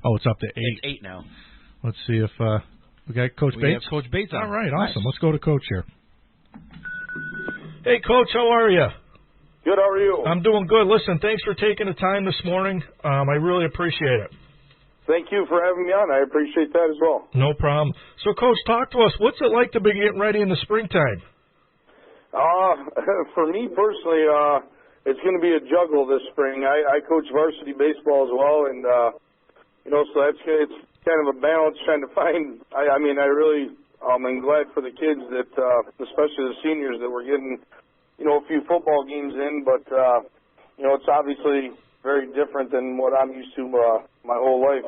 Oh, it's up to 8. It's 8 now. Let's see if we got Coach Bates. We have Coach Bates on. All right, nice. awesome. Let's go to Coach here. Hey, Coach, how are you? Good, how are you? I'm doing good. Listen, thanks for taking the time this morning. I really appreciate it. Thank you for having me on. I appreciate that as well. No problem. So, Coach, talk to us. What's it like to be getting ready in the springtime? For me personally, it's going to be a juggle this spring. I coach varsity baseball as well, and so it's kind of a balance trying to find. I really am glad for the kids that, especially the seniors, that we're getting, a few football games in, but it's obviously very different than what I'm used to my whole life.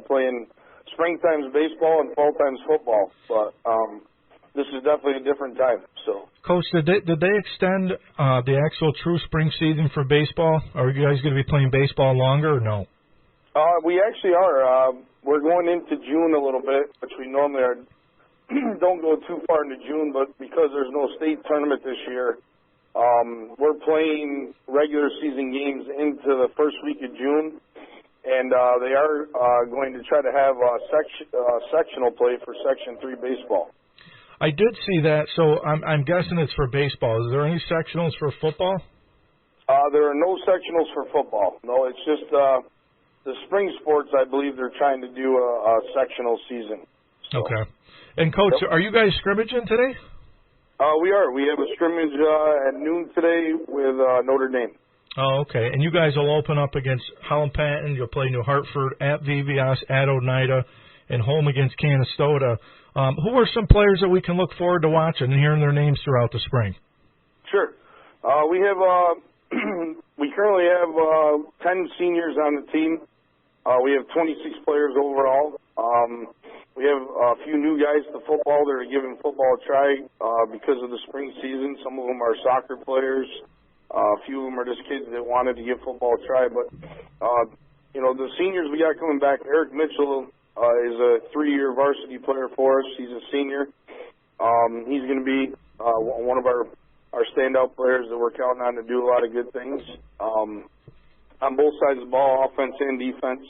Playing springtime's baseball and fall-time's football, but this is definitely a different time. So, Coach, did they extend the actual true spring season for baseball? Are you guys going to be playing baseball longer or no? We actually are. We're going into June a little bit, which we normally are. Don't go too far into June, but because there's no state tournament this year, we're playing regular season games into the first week of June, and they are going to try to have sectional play for Section 3 baseball. I did see that, so I'm guessing it's for baseball. Is there any sectionals for football? There are no sectionals for football. No, it's just the spring sports. I believe they're trying to do a sectional season. So. Okay. And, Coach, Are you guys scrimmaging today? We are. We have a scrimmage at noon today with Notre Dame. Oh, okay. And you guys will open up against Holland Patton. You'll play New Hartford, at VVS, at Oneida, and home against Canastota. Who are some players that we can look forward to watching and hearing their names throughout the spring? Sure. We have we currently have 10 seniors on the team. We have 26 players overall. We have a few new guys to football that are giving football a try because of the spring season. Some of them are soccer players. A few of them are just kids that wanted to give football a try. But, the seniors we got coming back, Eric Mitchell is a 3-year varsity player for us. He's a senior. He's going to be one of our standout players that we're counting on to do a lot of good things on both sides of the ball, offense and defense.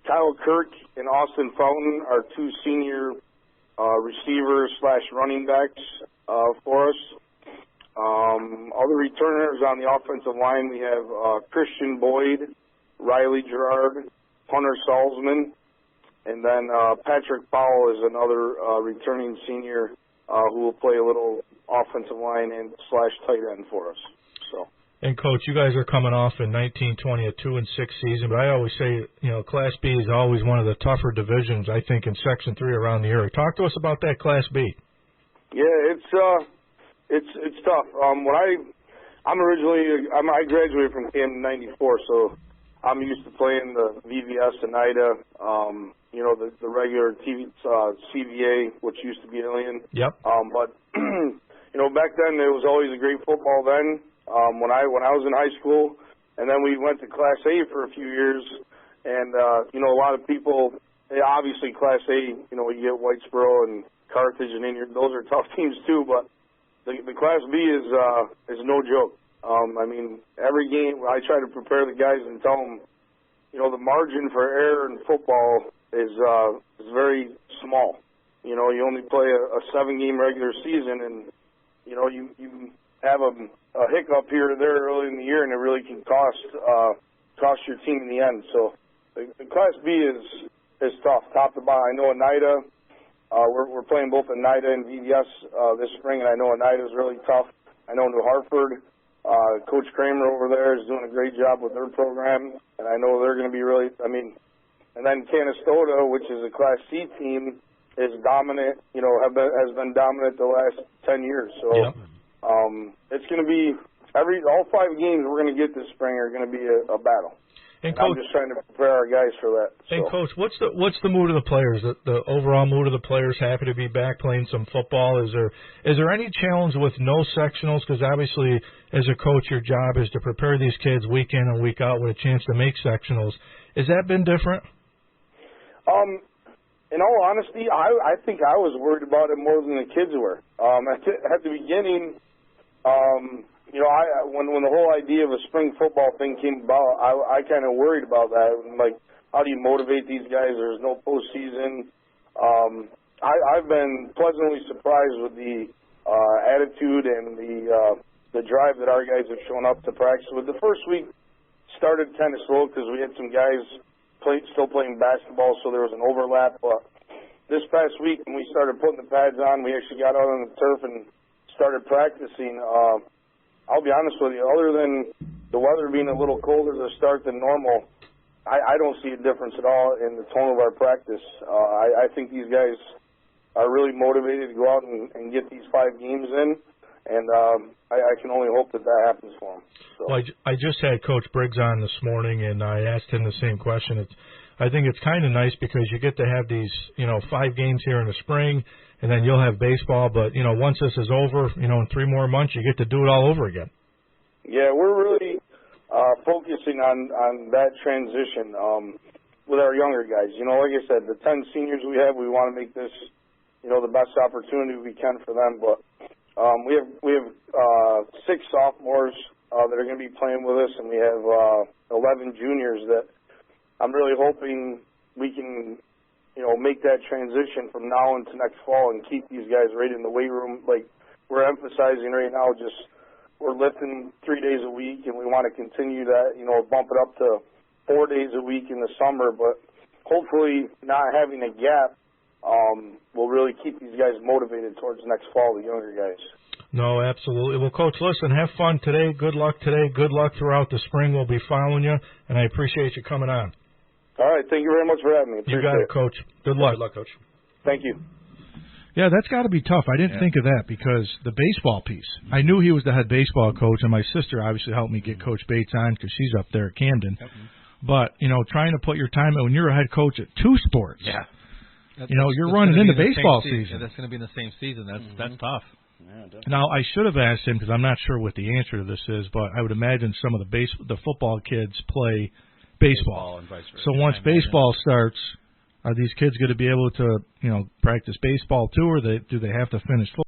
Kyle Kirk and Austin Fountain are 2 senior receivers / running backs for us. Other returners on the offensive line, we have Christian Boyd, Riley Gerard, Hunter Salzman, and then Patrick Powell is another returning senior who will play a little offensive line and / tight end for us. So. And, Coach, you guys are coming off in 1920 a 2-6 season, but I always say, Class B is always one of the tougher divisions, I think, in Section 3 around the area. Talk to us about that Class B. Yeah, it's tough. I graduated from Camden '94, so I'm used to playing the VVS and Ida, the regular CVA, which used to be Alien. Yep. But back then it was always a great football then. When I was in high school, and then we went to Class A for a few years, and a lot of people, obviously Class A, you get Whitesboro and Carthage and Indian, those are tough teams too, but the Class B is no joke. Every game I try to prepare the guys and tell them, the margin for error in football is very small. You only play a 7-game regular season, and you have a hiccup here or there early in the year, and it really can cost your team in the end. So the Class B is tough, top to bottom. I know Oneida, we're playing both Oneida and VVS this spring, and I know Oneida is really tough. I know New Hartford, Coach Kramer over there is doing a great job with their program, and I know they're going to be really, and then Canastota, which is a Class C team, is dominant, has been dominant the last 10 years. So. Yep. It's going to be all 5 games we're going to get this spring are going to be a battle. And Coach, I'm just trying to prepare our guys for that. And Coach, what's the mood of the players? The overall mood of the players happy to be back playing some football. Is there any challenge with no sectionals? Because obviously, as a coach, your job is to prepare these kids week in and week out with a chance to make sectionals. Has that been different? In all honesty, I think I was worried about it more than the kids were. At the beginning, When the whole idea of a spring football thing came about, I kind of worried about that. Like, how do you motivate these guys? There's no postseason. I've been pleasantly surprised with the attitude and the drive that our guys have shown up to practice with. The first week started kind of slow because we had some guys still playing basketball, so there was an overlap. But this past week, when we started putting the pads on, we actually got out on the turf and started practicing. I'll be honest with you, other than the weather being a little colder to start than normal, I don't see a difference at all in the tone of our practice. I think these guys are really motivated to go out and get these 5 games in, and I can only hope that happens for them. So. Well, I just had Coach Briggs on this morning, and I asked him the same question. I think it's kind of nice because you get to have these, 5 games here in the spring, and then you'll have baseball. But, once this is over, in 3 more months, you get to do it all over again. Yeah, we're really focusing on that transition with our younger guys. Like I said, the 10 seniors we have, we want to make this, the best opportunity we can for them. But we have 6 sophomores that are going to be playing with us, and we have 11 juniors that I'm really hoping we can, make that transition from now into next fall and keep these guys right in the weight room. Like we're emphasizing right now, we're lifting 3 days a week, and we want to continue that, bump it up to 4 days a week in the summer. But hopefully not having a gap will really keep these guys motivated towards next fall, the younger guys. No, absolutely. Well, Coach, listen, have fun today. Good luck today. Good luck throughout the spring. We'll be following you, and I appreciate you coming on. All right. Thank you very much for having me. You got it, Coach. Good luck. Good luck, Coach. Thank you. Yeah, that's got to be tough. I didn't think of that because the baseball piece. I knew he was the head baseball coach, and my sister obviously helped me get Coach Bates on because she's up there at Camden. But, trying to put your time in when you're a head coach at 2 sports. Yeah. You're running into baseball season. Yeah, that's going to be in the same season. That's tough. Yeah, now, I should have asked him because I'm not sure what the answer to this is, but I would imagine some of the football kids play baseball. And vice versa. So once baseball starts, are these kids going to be able to, practice baseball too, or do they have to finish football?